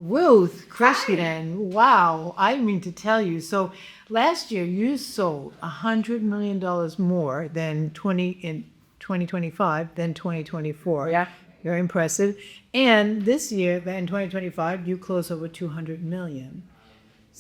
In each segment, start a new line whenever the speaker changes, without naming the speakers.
Ruth Krishnan, wow, I mean to tell you. So last year you sold $100 million more than 2025 than 2024.
Yeah.
Very impressive. And this year, in 2025, you closed over 200 million.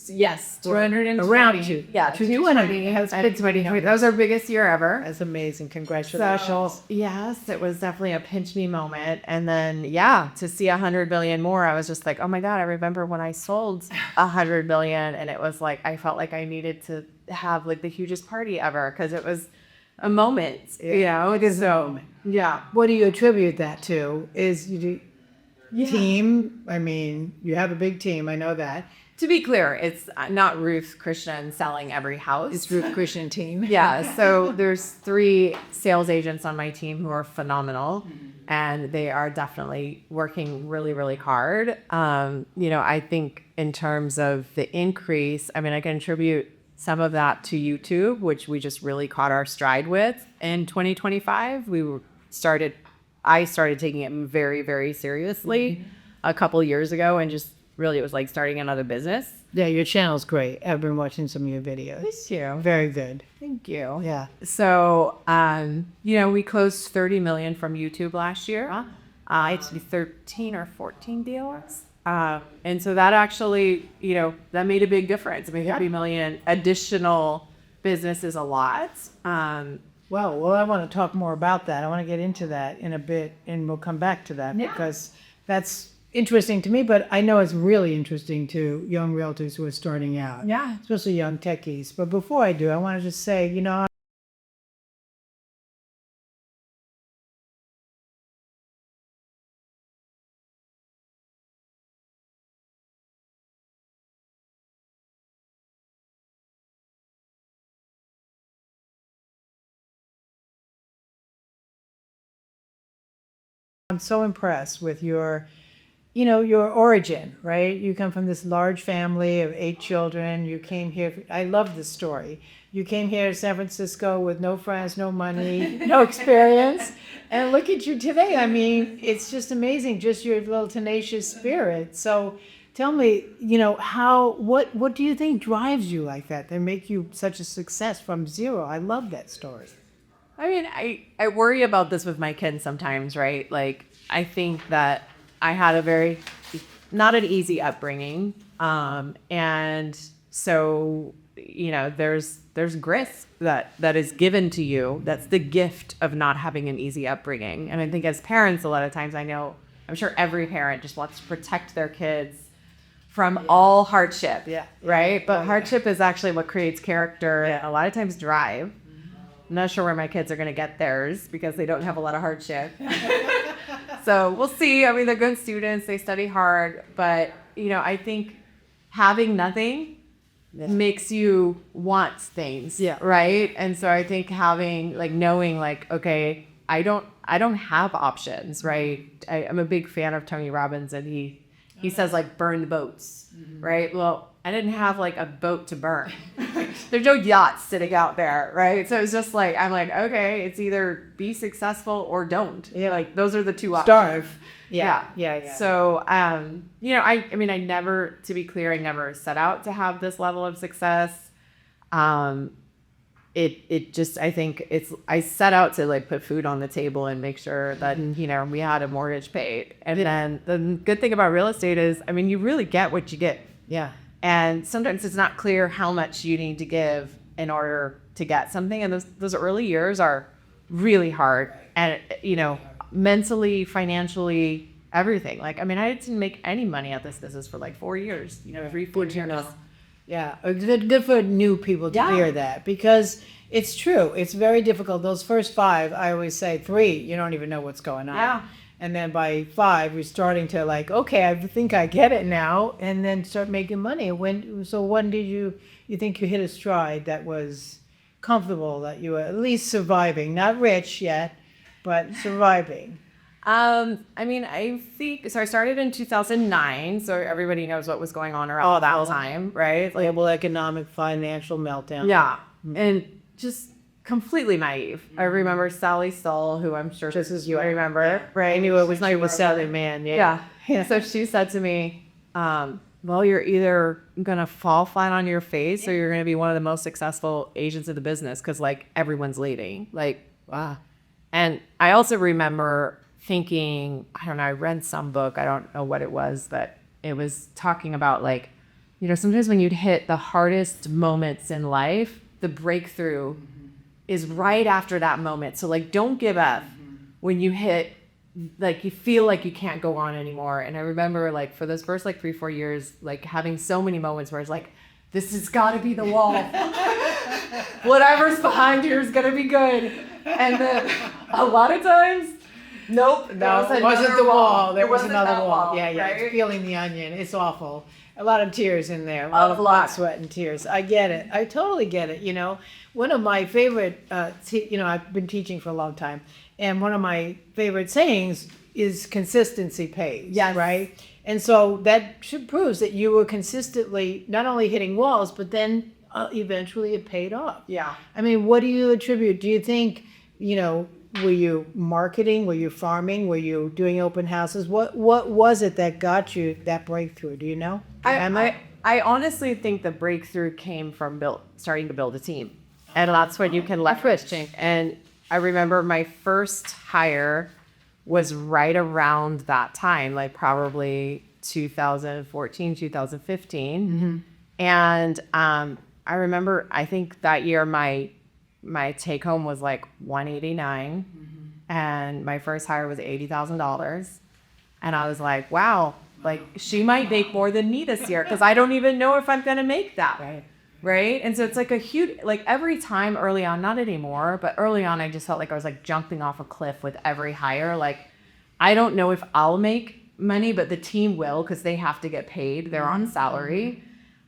Yes, 220.
Around two.
Yeah, 220 has been 2020. That was our biggest year ever.
That's amazing. Congratulations.
Special. Yes, it was definitely a pinch me moment. And then, yeah, to see 100 million more, I was just like, oh my God, I remember when I sold 100 million and it was like, I felt like I needed to have like the hugest party ever because it was a moment.
Yeah, it is a moment.
Yeah.
What do you attribute that to? Is you do team? I mean, you have a big team. I know that.
To be clear, it's not Ruth Krishnan selling every house.
It's Ruth Krishnan team.
Yeah, so there's 3 sales agents on my team who are phenomenal, and they are definitely working really, really hard. I think in terms of the increase, I mean, I can attribute some of that to YouTube, which we just really caught our stride with in 2025. I started taking it very, very seriously a couple years ago, and just really it was like starting another business.
Yeah, your channel's great. I've been watching some of your videos.
Thank you.
Very good.
Thank you.
Yeah.
So, we closed 30 million from YouTube last year. It's 13 or 14 deals. And so that actually, that made a big difference. I mean, 30 million additional business is a lot.
Well, I want to talk more about that. I want to get into that in a bit, and we'll come back to that because that's interesting to me, but I know it's really interesting to young realtors who are starting out.
Yeah.
Especially young techies. But before I do, I want to just say, I'm so impressed with your origin, right? You come from this large family of 8 children. You came here. I love this story. You came here to San Francisco with no friends, no money, no experience. And look at you today. I mean, it's just amazing, just your little tenacious spirit. So tell me, what do you think drives you like that make you such a success from zero? I love that story.
I mean, I worry about this with my kids sometimes, right? Like, I think that I had not an easy upbringing. And so, there's grit that is given to you. That's the gift of not having an easy upbringing. And I think as parents, a lot of times I'm sure every parent just wants to protect their kids from all hardship.
Yeah.
Right. But hardship is actually what creates character. And a lot of times drive. I'm not sure where my kids are going to get theirs because they don't have a lot of hardship. So we'll see. I mean, they're good students. They study hard. But, I think having nothing makes you want things.
Yeah.
Right. And so I think knowing okay, I don't have options. Right. I'm a big fan of Tony Robbins, and he says burn the boats. Right. Well, I didn't have a boat to burn. There's no yachts sitting out there, right? So it's just I'm okay, it's either be successful or don't.
Yeah.
Those are the 2 options.
Starve.
Yeah. So, I mean, I never, to be clear, I never set out to have this level of success. It just, I think I set out to put food on the table and make sure that, we had a mortgage paid. And then the good thing about real estate is, I mean, you really get what you get.
Yeah.
And sometimes it's not clear how much you need to give in order to get something. And those early years are really hard. And, mentally, financially, everything. I didn't make any money at this business for 4 years, every 4 years.
Yeah. Good for new people to hear that, because it's true. It's very difficult. Those first 5, I always say 3, you don't even know what's going on.
Yeah.
And then by 5, you're starting to okay, I think I get it now, and then start making money. When did you think you hit a stride that was comfortable, that you were at least surviving, not rich yet, but surviving?
I mean, I think, so I started in 2009, so everybody knows what was going on around that time, right?
Global economic financial meltdown.
Yeah. And just completely naive. I remember Sally Stahl, who I'm sure
Just as
you remember, right?
I knew it was not even Sally Man.
Yeah. So she said to me, well, you're either gonna fall flat on your face or you're gonna be one of the most successful agents of the business because like everyone's leading. Like, wow. And I also remember thinking, I don't know, I read some book, I don't know what it was, but it was talking about like, you know, sometimes when you'd hit the hardest moments in life, the breakthrough is right after that moment. So like, don't give up when you hit, like you feel like you can't go on anymore. And I remember like for those first like 3-4 years, like having so many moments where it's like, this has got to be the wall. Whatever's behind here is going to be good. And then a lot of times, nope.
No, it wasn't the wall. There was another wall.
Right?
It's peeling the onion. It's awful. A lot of tears in there. A lot of blood, sweat, and tears. I get it. I totally get it. You know, one of my favorite, I've been teaching for a long time, and one of my favorite sayings is consistency pays.
Yes.
Right? And so that proves that you were consistently not only hitting walls, but then eventually it paid off.
Yeah.
I mean, what do you attribute? Do you think, were you marketing? Were you farming? Were you doing open houses? What was it that got you that breakthrough? Do you know?
I honestly think the breakthrough came from starting to build a team. And that's when you can leverage. And I remember my first hire was right around that time, like probably 2014, 2015.
Mm-hmm.
And I remember, I think that year my take home was like 189, and my first hire was $80,000. And I was like, wow, like she might make more than me this year because I don't even know if I'm going to make that. Right. And so it's like a huge, like every time early on, not anymore, but early on, I just felt like I was like jumping off a cliff with every hire. Like, I don't know if I'll make money, but the team will because they have to get paid. They're on salary.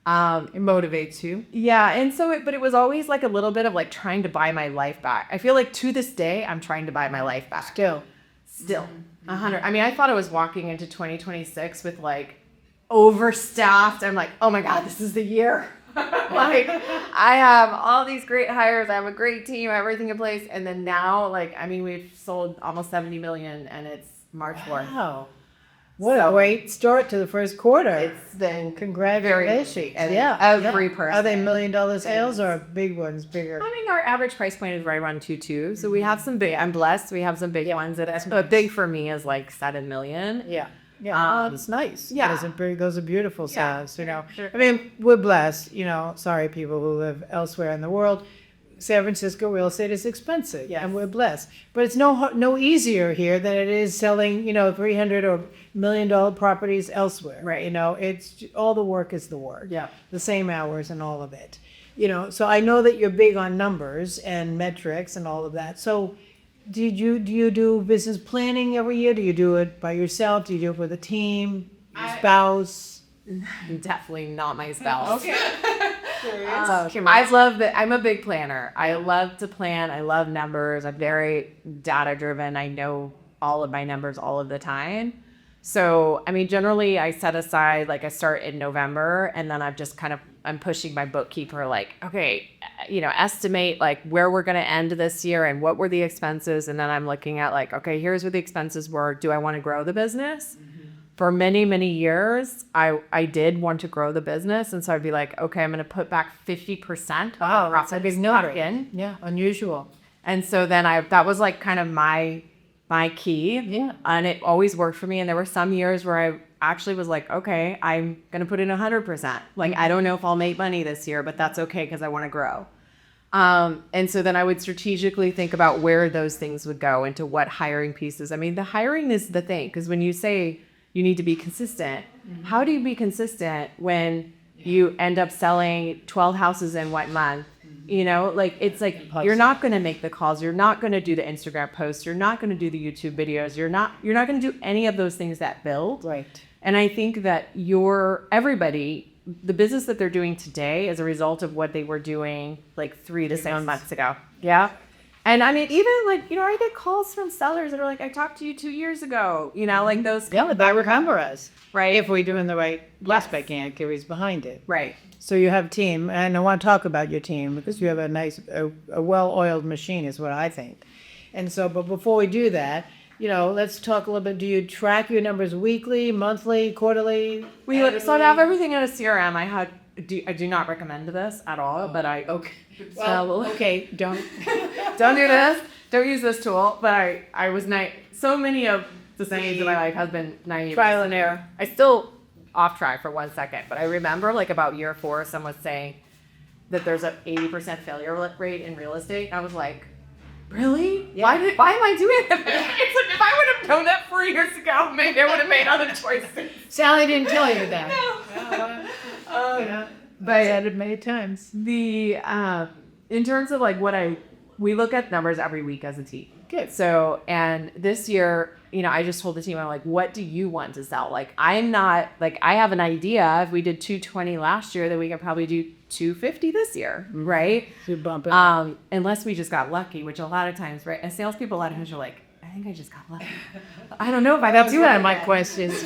It motivates you.
Yeah. And so, but it was always like a little bit of like trying to buy my life back. I feel like to this day, I'm trying to buy my life back. Still. 100. I mean, I thought I was walking into 2026 with like overstaffed. I'm like, oh my God, this is the year. Like I have all these great hires. I have a great team, everything in place. And then now, like, I mean, we've sold almost 70 million and it's March 4th.
Wow. What a great start to the first quarter.
It's been
Congratulations.
Every person.
Are they $1 million sales or big ones, bigger?
I mean, our average price point is right around 2.2. So we have some big, I'm blessed. We have some big ones but big for me is like 7 million.
Yeah. Yeah, it's nice.
Yeah.
Those are beautiful sales,
Sure.
I mean, we're blessed, sorry, people who live elsewhere in the world. San Francisco real estate is expensive, and we're blessed. But it's no easier here than it is selling, $300 or $1 million properties elsewhere.
Right.
It's all the work is the work.
Yeah.
The same hours and all of it. So I know that you're big on numbers and metrics and all of that. So do you do business planning every year? Do you do it by yourself? Do you do it with a team, spouse?
Definitely not my spouse.
Okay.
I love that. I'm a big planner. I love to plan. I love numbers. I'm very data driven. I know all of my numbers all of the time. So, I mean, generally I set aside, like I start in November and then I'm pushing my bookkeeper like, okay, estimate like where we're going to end this year and what were the expenses. And then I'm looking at like, okay, here's where the expenses were. Do I want to grow the business? For many, many years, I did want to grow the business. And so I'd be like, okay, I'm going to put back 50%.
Wow, that's a big number.
Yeah,
unusual.
And so then that was like kind of my key.
Yeah.
And it always worked for me. And there were some years where I actually was like, okay, I'm going to put in 100%. Like, I don't know if I'll make money this year, but that's okay because I want to grow. And so then I would strategically think about where those things would go into what hiring pieces. I mean, the hiring is the thing, because when you say you need to be consistent, how do you be consistent when you end up selling 12 houses in 1 month? Like it's like you're not going to make the calls, you're not going to do the Instagram posts, you're not going to do the YouTube videos, you're not going to do any of those things that build.
Right.
And I think that the business that they're doing today is a result of what they were doing like 3 to 7 months ago. Yeah. And I mean, even like, I get calls from sellers that are like, I talked to you 2 years ago, like those.
Yeah, that remember us.
Right.
If we're doing the right prospecting activities behind it.
Right.
So you have a team, and I want to talk about your team because you have a nice, a well-oiled machine is what I think. And so, but before we do that, let's talk a little bit. Do you track your numbers weekly, monthly, quarterly?
So I have everything in a CRM. I do not recommend this at all, but
Okay. Well, okay, don't.
don't do this. Don't use this tool. But I was so many of the sayings in my life has been naive.
Trial and error.
I still off track for 1 second, but I remember like about year 4, someone was saying that there's an 80% failure rate in real estate. I was like, really?
Yeah.
Why am I doing that? It's like, if I would have known that 4 years ago, maybe I would have made other choices.
Sally didn't tell you that.
No.
But I said it many times.
The in terms of like we look at numbers every week as a team.
Good.
So, and this year, I just told the team, I'm like, what do you want to sell? Like, I'm not like, I have an idea. If we did 220 last year, then we can probably do 250 this year, right?
To bump it up.
Unless we just got lucky, which a lot of times, right? As salespeople, a lot of times you're like, I think I just got lucky. I don't know if I
That's
do
one
that.
of my questions.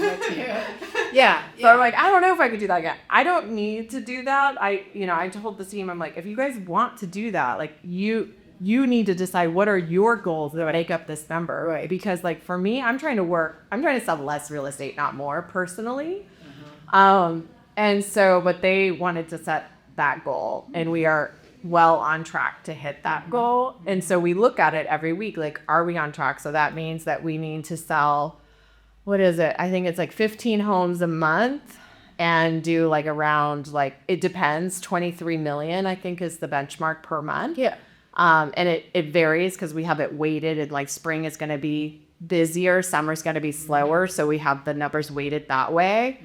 Yeah.
So I'm like, I don't know if I could do that again. I don't need to do that. I told the team, I'm like, if you guys want to do that, like you need to decide what are your goals that make up this number,
Right.
Because like for me, I'm trying to sell less real estate, not more personally. But they wanted to set that goal, and we are well on track to hit that goal. And so we look at it every week, like, are we on track? So that means that we need to sell, what is it? I think it's like 15 homes a month and do like around, like, it depends, 23 million, I think is the benchmark per month.
Yeah.
And it varies because we have it weighted, and like spring is going to be busier, summer's going to be slower. So we have the numbers weighted that way.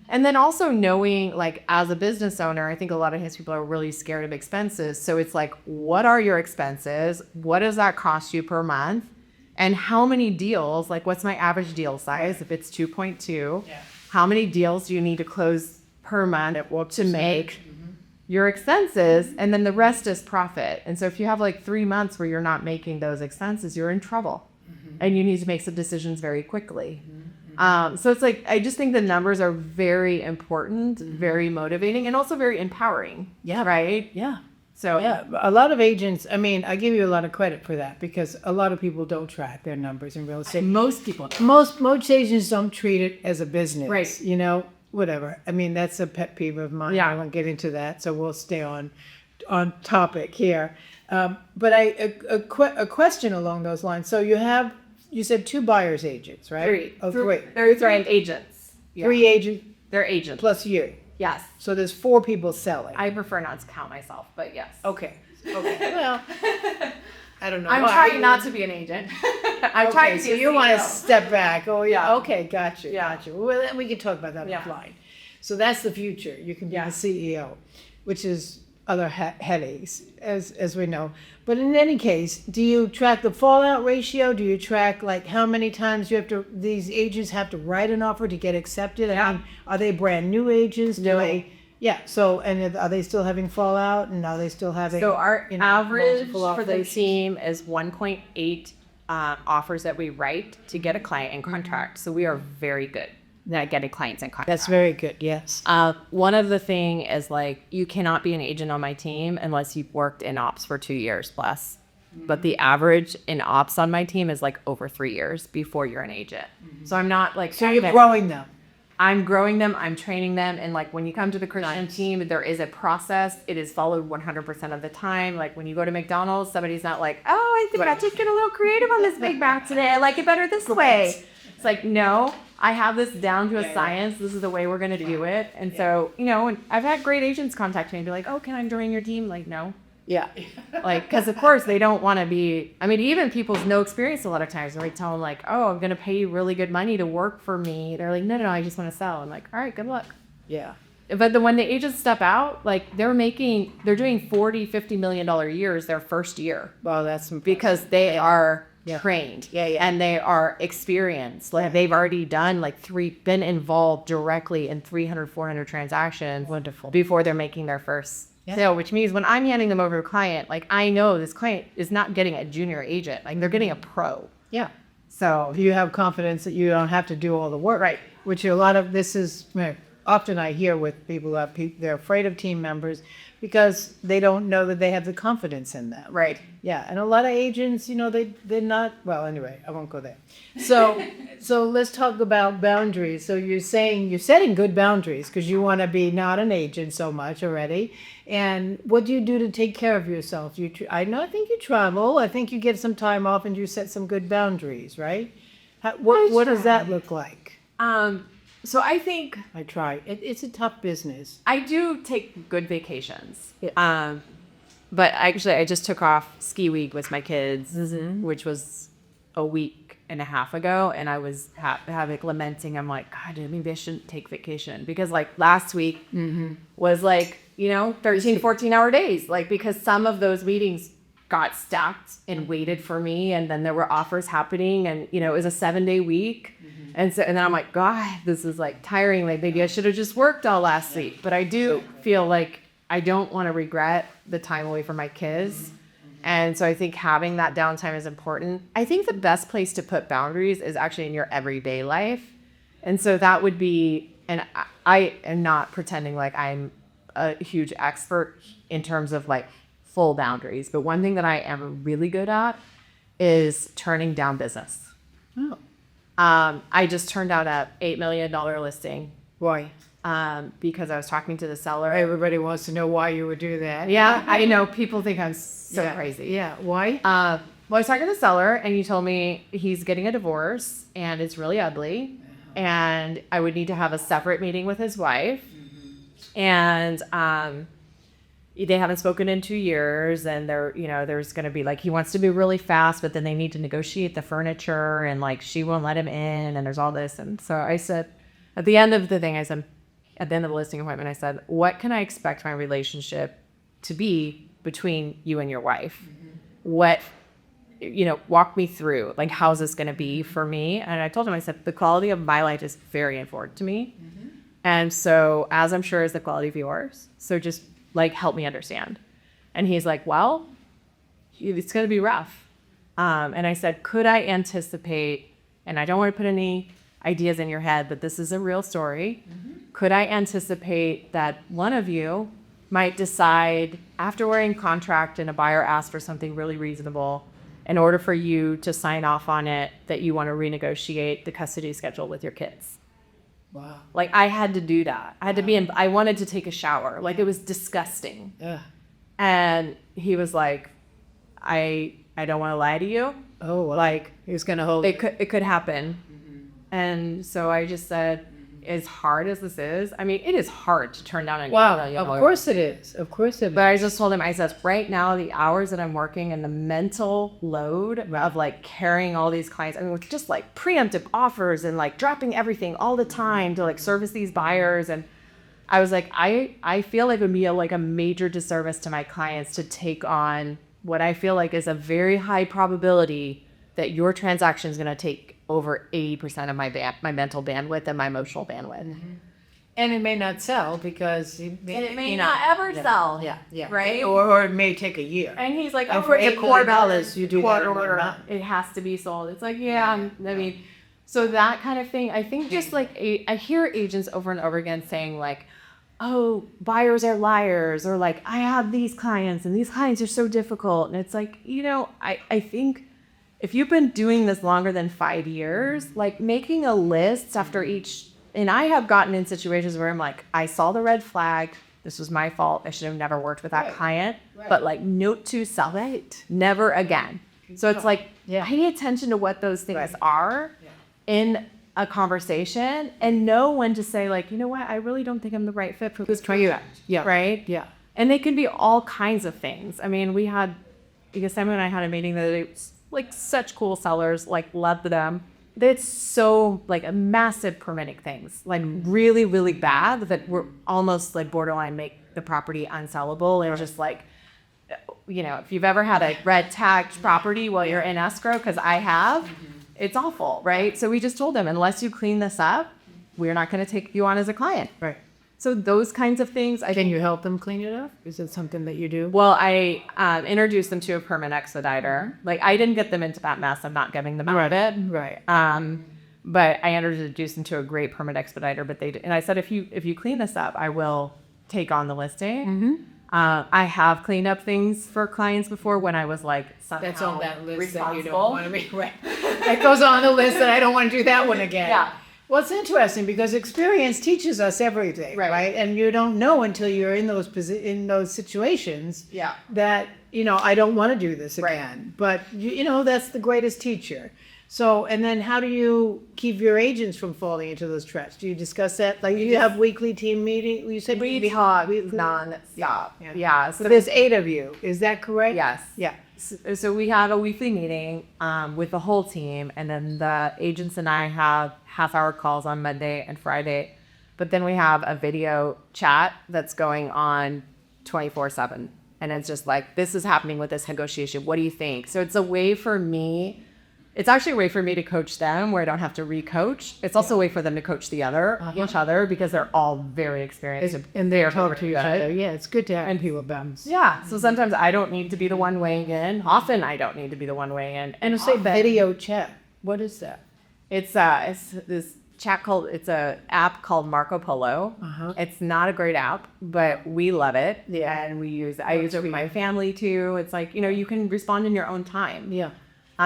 And then also knowing, like, as a business owner, I think a lot of times people are really scared of expenses. So it's like, what are your expenses? What does that cost you per month? And how many deals, like, what's my average deal size? If it's 2.2, how many deals do you need to close per month to make your expenses? And then the rest is profit. And so if you have like 3 months where you're not making those expenses, you're in trouble. And you need to make some decisions very quickly. So it's like, I just think the numbers are very important, very motivating, and also very empowering.
Yeah.
Right?
Yeah.
So
Yeah, a lot of agents, I mean, I give you a lot of credit for that, because a lot of people don't track their numbers in real estate.
most people,
Most agents don't treat it as a business.
Right.
Whatever. I mean, that's a pet peeve of mine.
Yeah.
I won't get into that, so we'll stay on topic here. But a question along those lines. So you said 2 buyers agents, right?
3.
Oh, 3.
They're 3 agents. Yeah.
3 agents
They're agents.
plus you.
Yes.
So there's 4 people selling.
I prefer not to count myself, but yes.
Okay. Well, I don't know.
I'm trying not to be an agent. I'm trying
Okay,
to
so
be a
you want to
CEO.
step back. Oh, yeah.
Yeah.
Okay, gotcha.
Yeah.
Gotcha. Well, then we can talk about that
Yeah.
offline. So that's the future. You can be
Yeah.
the CEO, which is other headaches, as we know. But in any case, do you track the fallout ratio? Do you track, like, how many times these agents have to write an offer to get accepted? I mean, are they brand new agents?
No.
Yeah. So, and are they still having fallout? And are they still having?
So our average
multiple
for the
offers?
team is 1.8 offers that we write to get a client in contract. So we are very good at getting clients in contract.
That's very good. Yes.
One of the thing is, like, you cannot be an agent on my team unless you've worked in ops for 2 years plus. But the average in ops on my team is like over 3 years before you're an agent. So I'm not like,
So you're growing them.
I'm growing them, I'm training them, and like when you come to the Krishnan team, there is a process. It is followed 100% of the time. Like when you go to McDonald's, somebody's not like, oh, I think I just get a little creative on this Big Mac today. I like it better this way. It's like, no, I have this down to a science. This is the way we're going to do it. And so, and I've had great agents contact me and be like, oh, can I join your team? Like, no.
Yeah.
Like, because of course they don't want to be, I mean, even people's no experience a lot of times, they tell them like, oh, I'm going to pay you really good money to work for me. They're like, no, I just want to sell. I'm like, all right, good luck.
Yeah.
But when the agents step out, like they're doing $40-50 million years their first year
Well, that's impressive.
because they are trained.
Yeah, yeah.
And they are experienced. Like they've already done been involved directly in 300-400 transactions.
Wonderful.
Before they're making their first sale, which means when I'm handing them over to a client, like I know this client is not getting a junior agent, like they're getting a pro.
Yeah.
So
You have confidence that you don't have to do all the work.
Right.
Which a often I hear with people who have they're afraid of team members because they don't know that they have the confidence in them.
Right.
Yeah, and a lot of agents, they're not, well, anyway, I won't go there. So let's talk about boundaries. So you're setting good boundaries because you want to be not an agent so much already. And what do you do to take care of yourself? I think you travel. I think you get some time off and you set some good boundaries, right? What does that look like?
So I think
I try. It's a tough business.
I do take good vacations. Yeah. But actually, I just took off ski week with my kids, which was a week and a half ago. And I was having lamenting. I'm like, God, maybe I shouldn't take vacation. Because like last week was like, 13, 14-hour days. Like because some of those meetings got stacked and waited for me. And then there were offers happening. And, it was a 7-day week. And then I'm like, God, this is like tiring. Like maybe I should have just worked all last week. But I do feel like I don't want to regret the time away from my kids. And so I think having that downtime is important. I think the best place to put boundaries is actually in your everyday life. And so that would be, and I am not pretending like I'm a huge expert in terms of like full boundaries. But one thing that I am really good at is turning down business.
Oh.
I just turned out a $8 million listing.
Why?
Because I was talking to the seller.
Everybody wants to know why you would do that.
Yeah, I know. People think I'm so crazy.
Yeah, why?
Well, I was talking to the seller, and he told me he's getting a divorce, and it's really ugly, and I would need to have a separate meeting with his wife, and they haven't spoken in 2 years, and there's going to be like, he wants to be really fast, but then they need to negotiate the furniture, and like she won't let him in, and there's all this. And so I said, at the end of the listing appointment, I said, what can I expect my relationship to be between you and your wife? What, walk me through, like, how's this going to be for me? And I told him, I said, the quality of my life is very important to me. And so, as I'm sure is the quality of yours. So just like, help me understand. And he's like, well, it's going to be rough. And I said, could I anticipate, and I don't want to put any ideas in your head, but this is a real story. Could I anticipate that one of you might decide after we're in contract and a buyer asks for something really reasonable, in order for you to sign off on it, that you want to renegotiate the custody schedule with your kids?
Wow.
Like I had to do that. I had to be I wanted to take a shower. Like it was disgusting.
Yeah.
And he was like, I don't want to lie to you.
Oh, well,
like
he was going to hold
it could happen. And so I just said, as hard as this is, I mean, it is hard to turn down a
Wow, of course it is. Of course it is.
But I just told him, I said, right now, the hours that I'm working and the mental load of like carrying all these clients, I mean, with just like preemptive offers and like dropping everything all the time to like service these buyers. And I was like, I feel like it would be a major disservice to my clients to take on what I feel like is a very high probability that your transaction is going to take over 80% of my mental bandwidth and my emotional bandwidth.
And it may not sell because
it may not ever sell.
Yeah.
Right?
Or it may take a year.
And he's like,
and for $8 million, you do that in 1 month.
It has to be sold. It's like, I mean, so that kind of thing. I think just like I hear agents over and over again saying like, oh, buyers are liars, or like, I have these clients and these clients are so difficult. And it's like, I think if you've been doing this longer than 5 years, like making a list after each, and I have gotten in situations where I'm like, I saw the red flag. This was my fault. I should have never worked with that client. But like, note to self, never again. So it's like, pay attention to what those things are in a conversation, and know when to say like, you know what, I really don't think I'm the right fit for this.
Try you out. Yeah.
Right? Yeah. And they can be all kinds of things. I mean, Simon and I had a meeting that it like such cool sellers, like loved them. It's so like a massive permitting things, like really, really bad that were almost like borderline make the property unsellable. It was just like, if you've ever had a red tagged property while you're in escrow, because I have, it's awful, right? So we just told them, unless you clean this up, we're not going to take you on as a client.
Right.
So those kinds of things.
Can you help them clean it up? Is it something that you do?
Well, I introduced them to a permit expediter. Like I didn't get them into that mess. I'm not getting them out of it.
Right.
but I introduced them to a great permit expediter. But and I said, if you clean this up, I will take on the listing. I have cleaned up things for clients before when I was like somehow
That's on that list that you don't
responsible.
want to be, right. That goes on the list that I don't want to do that one again.
Yeah.
Well, it's interesting because experience teaches us everything, right? And you don't know until you're in those situations
Yeah.
that, I don't want to do this again. But, that's the greatest teacher. So, and then how do you keep your agents from falling into those traps? Do you discuss that? Like, you have weekly team meeting? You said
We talk non-stop. Yeah.
So there's 8 of you. Is that correct?
Yes.
Yeah.
So we have a weekly meeting with the whole team, and then the agents and I have half-hour calls on Monday and Friday. But then we have a video chat that's going on 24/7. And it's just like, this is happening with this negotiation. What do you think? So it's a way for me. It's actually a way for me to coach them where I don't have to re-coach. It's also a way for them to coach each other because they're all very experienced.
And they talk to each other. Yeah, it's good to have people bounce.
Yeah. So sometimes I don't need to be the one weighing in. Often I don't need to be the one weighing in.
And say video chat. What is that?
It's this it's a app called Marco Polo. It's not a great app, but we love it. Yeah. And I use it with my family too. It's like, you can respond in your own time.
Yeah.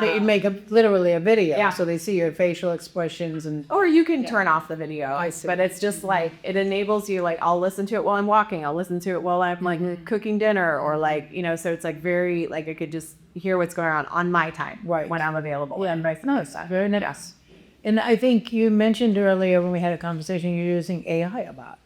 You make literally a video,
Yeah.
so they see your facial expressions
Or you can turn off the video.
I see.
But it's just like, it enables you, like, I'll listen to it while I'm walking. I'll listen to it while I'm like cooking dinner or like, so it's like very, like I could just hear what's going on my time when I'm available.
Yeah, nice. Very nice. And I think you mentioned earlier when we had a conversation, you're using AI a lot.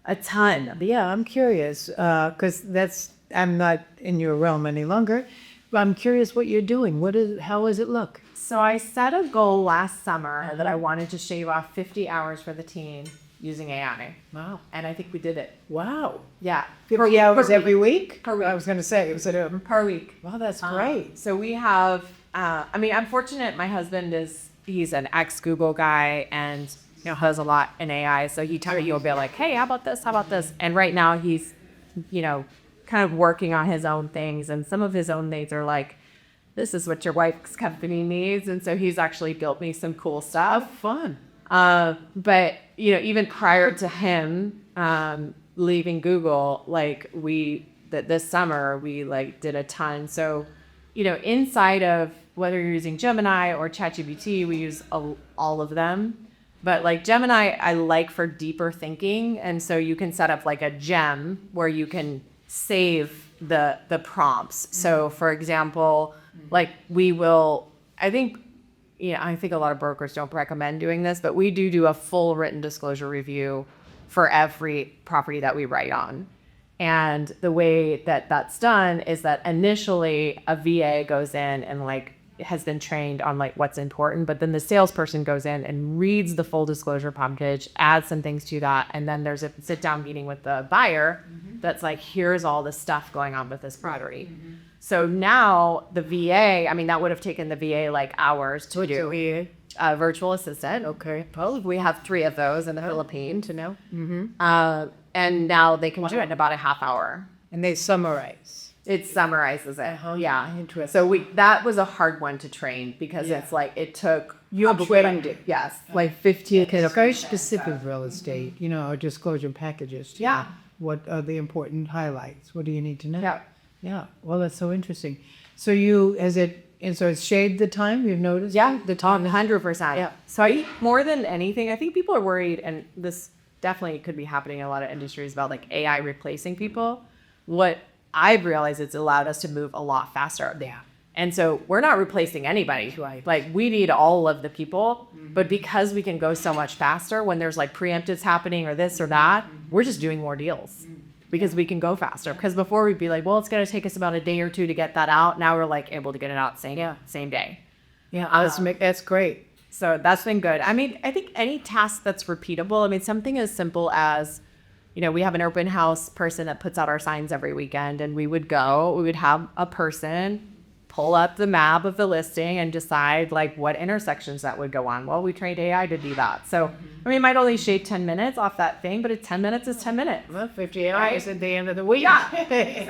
A ton.
Yeah, I'm curious, because I'm not in your realm any longer. But I'm curious what you're doing. How does it look?
So I set a goal last summer that I wanted to shave off 50 hours for the team using AI.
Wow.
And I think we did it.
Wow.
Yeah.
50 hours every week?
Per week.
I was going to say, was it
Per week.
Wow, that's great.
So we have, I'm fortunate. My husband he's an ex-Google guy and, has a lot in AI. So he'll be like, hey, how about this? How about this? And right now he's, kind of working on his own things, and some of his own needs are like, this is what your wife's company needs, and so he's actually built me some cool stuff.
Fun.
But even prior to him leaving Google, like this summer we like did a ton. So inside of whether you're using Gemini or ChatGPT, we use all of them. But like Gemini, I like for deeper thinking, and so you can set up like a gem where you can save the prompts. So for example, like I think a lot of brokers don't recommend doing this, but we do a full written disclosure review for every property that we write on. And the way that that's done is that initially a VA goes in and like has been trained on like what's important, but then the salesperson goes in and reads the full disclosure package, adds some things to that, and then there's a sit down meeting with the buyer that's like, here's all the stuff going on with this property. So now the VA, that would have taken the VA like hours to do. A virtual assistant.
Okay.
We have 3 of those in the Philippines, to know. And now they can do it in about a half hour.
And they summarize.
It summarizes it. Yeah.
Interesting.
So that was a hard one to train because it's like it took.
You trained it.
Yes. Like 15.
Very specific real estate, or disclosure packages.
Yeah.
What are the important highlights? What do you need to know?
Yeah.
Yeah. Well, that's so interesting. So it's shaved the time, you've noticed?
Yeah. The time, 100%.
Yeah.
So I eat more than anything. I think people are worried, and this definitely could be happening in a lot of industries about like AI replacing people. What I've realized, it's allowed us to move a lot faster.
Yeah.
And so we're not replacing anybody.
Right.
Like we need all of the people, but because we can go so much faster when there's like preemptives happening or this or that, we're just doing more deals because we can go faster. Because before we'd be like, well, it's going to take us about a day or 2 to get that out. Now we're like able to get it out same day.
Yeah. That's great.
So that's been good. I think any task that's repeatable, something as simple as, we have an open house person that puts out our signs every weekend, and we would have a person pull up the map of the listing and decide like what intersections that would go on. Well, we trained AI to do that. So, it might only shave 10 minutes off that thing, but 10 minutes is 10 minutes.
Well, 50 hours at the end of the week.
Yeah.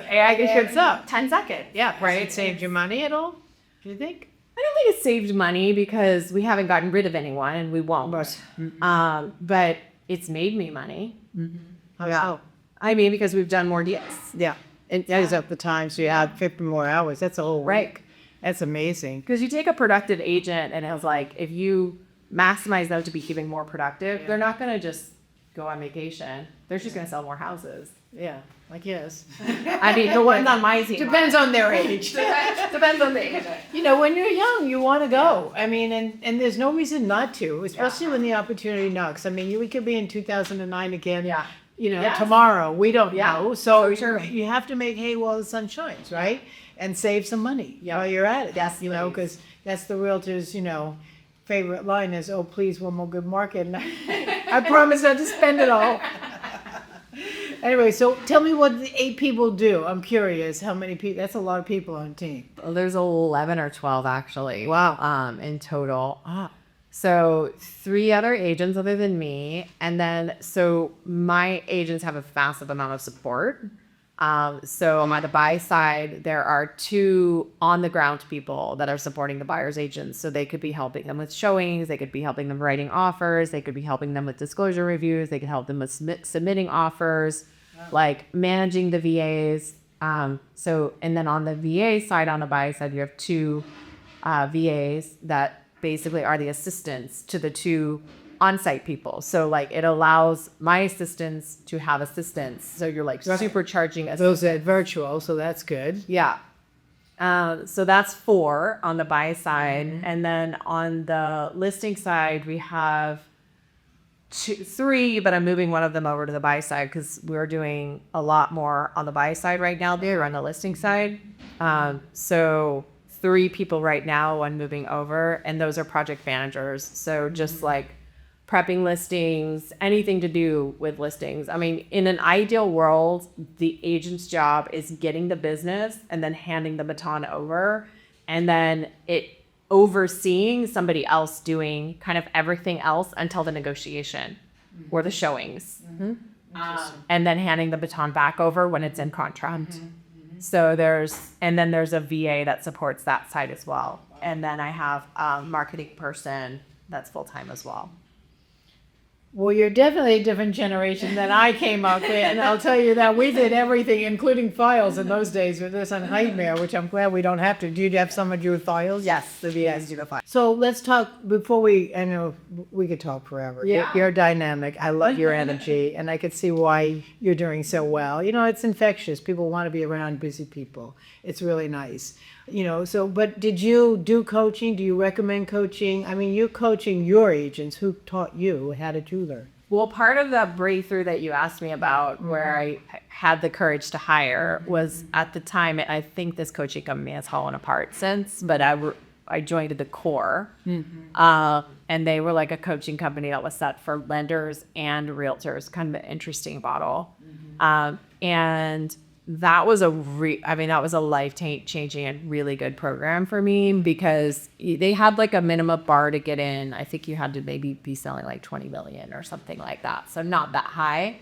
AI gets up.
10 seconds.
Yeah. Right. It saved you money at all, do you think?
I don't think it saved money because we haven't gotten rid of anyone and we won't. But it's made me money.
How?
I mean, because we've done more deals.
Yeah. It adds up the time, so you add 50 more hours. That's a whole
Right.
week. That's amazing.
Because you take a productive agent and it's like, if you maximize them to be keeping more productive, they're not going to just go on vacation. They're just going to sell more houses.
Yeah, I guess.
I mean, the ones on my team.
Depends on their age.
Depends on the agent.
You know, when you're young, you want to go. I mean, and there's no reason not to, especially when the opportunity knocks. I mean, we could be in 2009 again.
Yeah.
You know,
Yes.
tomorrow. We don't know. So
true.
you have to make hay while the sun shines, right? And save some money while you're at it.
Yes,
You know,
please.
because that's the realtor's, you know, favorite line is, "Oh, please, one more good market." And I promise not to spend it all. Anyway, so tell me what the 8 people do. I'm curious how many people. That's a lot of people on a team.
Well, there's 11 or 12 actually.
Wow.
In total. So 3 other agents other than me. And then, so my agents have a massive amount of support. So on the buy side, there are 2 on the ground people that are supporting the buyer's agents. So they could be helping them with showings. They could be helping them writing offers. They could be helping them with disclosure reviews. They could help them with submitting offers, like managing the VAs. And then on the VA side, on the buy side, you have 2 VAs that basically are the assistants to the 2 on-site people. So like it allows my assistants to have assistants. So you're like supercharging
Those are virtual, so that's good.
Yeah. So that's 4 on the buy side. And then on the listing side, we have 3, but I'm moving one of them over to the buy side because we're doing a lot more on the buy side right now. They're on the listing side. So 3 people right now, one moving over, and those are project managers. So just like prepping listings, anything to do with listings. I mean, in an ideal world, the agent's job is getting the business and then handing the baton over, and then it overseeing somebody else doing kind of everything else until the negotiation or the showings. And then handing the baton back over when it's in contract. So there's a VA that supports that side as well. And then I have a marketing person that's full-time as well.
Well, you're definitely a different generation than I came up with, and I'll tell you that we did everything, including files in those days with this on Nightmare, which I'm glad we don't have to. Do you have someone do files?
Yes, the VAs do the files.
So let's talk before I know we could talk forever.
Yeah.
You're dynamic. I love your energy, and I could see why you're doing so well. You know, it's infectious. People want to be around busy people. It's really nice. You know, so, but did you do coaching? Do you recommend coaching? I mean, you're coaching your agents. Who taught you? How did you learn?
Well, part of the breakthrough that you asked me about where I had the courage to hire was at the time, I think this coaching company has fallen apart since, but I joined the core. And they were like a coaching company that was set for lenders and realtors, kind of an interesting model. And that was a life-changing and really good program for me because they had like a minimum bar to get in. I think you had to maybe be selling like 20 million or something like that. So not that high.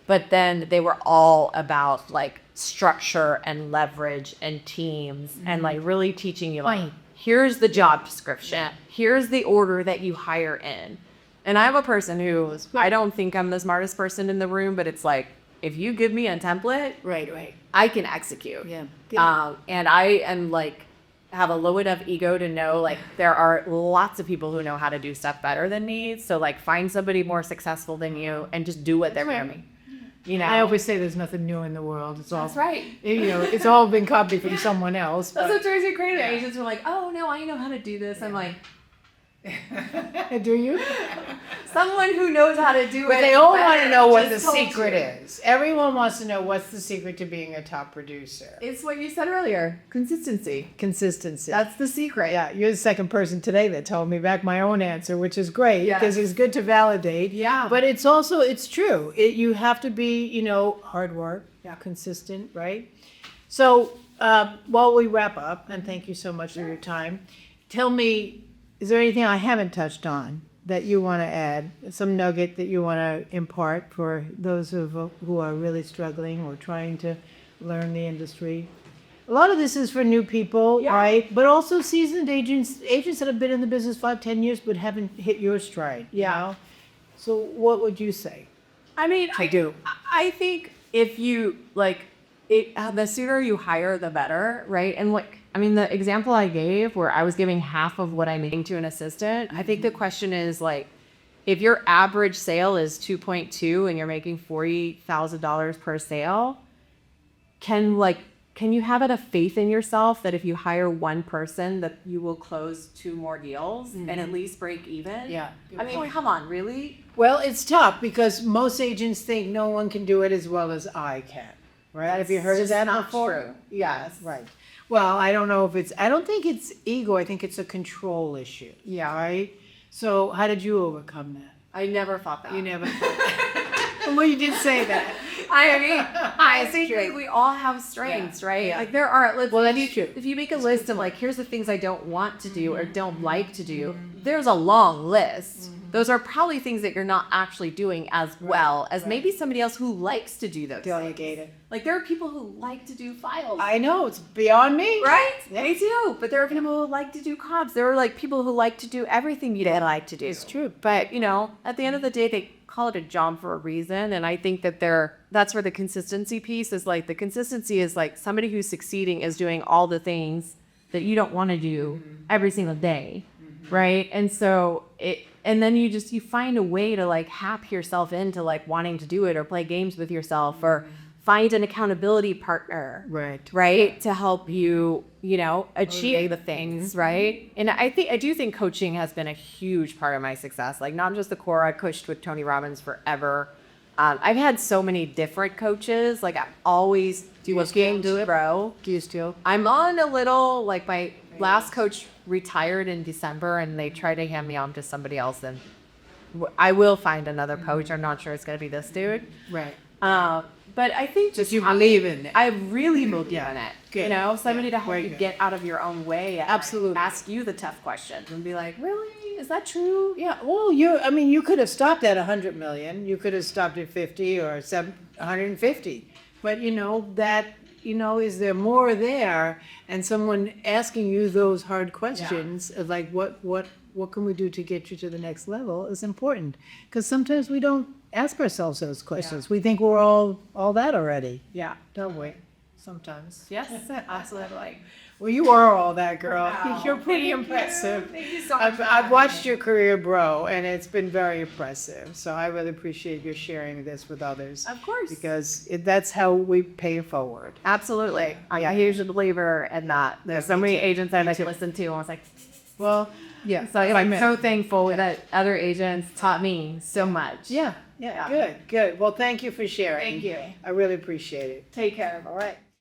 But then they were all about like structure and leverage and teams and like really teaching you like, here's the job description. Here's the order that you hire in. And I'm a person who, I don't think I'm the smartest person in the room, but it's like, if you give me a template,
Right.
I can execute.
Yeah.
And I am like, have a low enough ego to know like there are lots of people who know how to do stuff better than me. So like find somebody more successful than you and just do what they're doing. You know,
I always say there's nothing new in the world. It's all
that's right.
You know, it's all been copied from someone else.
That's what drives me crazy. Agents are like, oh no, I know how to do this. I'm like,
Do you?
someone who knows how to do it.
But they all want to know what the
just told
secret
you.
is. Everyone wants to know what's the secret to being a top producer.
It's what you said earlier. Consistency.
Consistency.
That's the secret.
Yeah, you're the second person today that told me back my own answer, which is great
Yes.
because it's good to validate.
Yeah.
But it's also, it's true. You have to be, you know, hard work, consistent, right? So while we wrap up, and thank you so much for your time, tell me, is there anything I haven't touched on that you want to add? Some nugget that you want to impart for those who are really struggling or trying to learn the industry? a lot of this is for new people,
Yeah.
right? But also seasoned agents that have been in the business 5-10 years but haven't hit your stride. You
Yeah.
know? So what would you say?
I mean,
I do.
I think if you like it, the sooner you hire, the better, right? And like, I mean, the example I gave where I was giving half of what I'm making to an assistant, I think the question is like, if your average sale is 2.2 and you're making $40,000 per sale, can you have a faith in yourself that if you hire one person that you will close 2 more deals and at least break even?
Yeah.
I mean, come on, really?
Well, it's tough because most agents think no one can do it as well as I can, right? Have you heard of that before?
True. Yes.
Right. Well, I don't know if I don't think it's ego. I think it's a control issue.
Yeah.
Right? So how did you overcome that?
I never thought that.
You never. Well, you did say that.
I mean, I think we all have strengths, right?
Yeah.
Like there are.
Well, that's true.
If you make a list of like, here's the things I don't want to do or don't like to do, there's a long list. Those are probably things that you're not actually doing as well as maybe somebody else who likes to do those.
Delegate it.
Like there are people who like to do files.
I know, it's beyond me.
Right?
Yeah.
Me too. But there are people who like to do comps. There are like people who like to do everything you didn't like to do.
It's true.
But you know, at the end of the day, they call it a job for a reason. And I think that that's where the consistency piece is like, the consistency is like somebody who's succeeding is doing all the things that you don't want to do every single day. Right. And so and then you find a way to like hack yourself into like wanting to do it or play games with yourself or find an accountability partner. Right. To help you, achieve the things. Right. And I do think coaching has been a huge part of my success. Like not just the core. I coached with Tony Robbins forever. I've had so many different coaches. Like I'm always looking to grow.
Do you still?
I'm on a little, like my last coach retired in December and they tried to hand me on to somebody else, and I will find another coach. I'm not sure it's going to be this dude.
Right.
But I think just
you believe in it.
I really believe in it.
Good.
Somebody to help
Very
you
good.
get out of your own way. And
Absolutely.
ask you the tough questions and be like, really? Is that true?
Yeah. Well, you could have stopped at 100 million. You could have stopped at 50 or 150. But is there more there? And someone asking you those hard questions of like, what can we do to get you to the next level is important. Because sometimes we don't ask ourselves those questions.
Yeah.
We think we're all that already.
Yeah.
Don't we? Sometimes.
Yes, absolutely.
Well, you are all that, girl.
Wow.
You're pretty
Thank you.
impressive.
Thank you so much.
I've watched your career grow, and it's been very impressive. So I really appreciate your sharing this with others.
Of course.
Because that's how we pay it forward.
Absolutely. I'm a huge believer in that. There's so many agents that I could listen to, and I was like,
Well, yeah.
so I'm so thankful that other agents taught me so much.
Yeah.
Yeah.
Good. Well, thank you for sharing.
Thank you.
I really appreciate it.
Take care.
All right.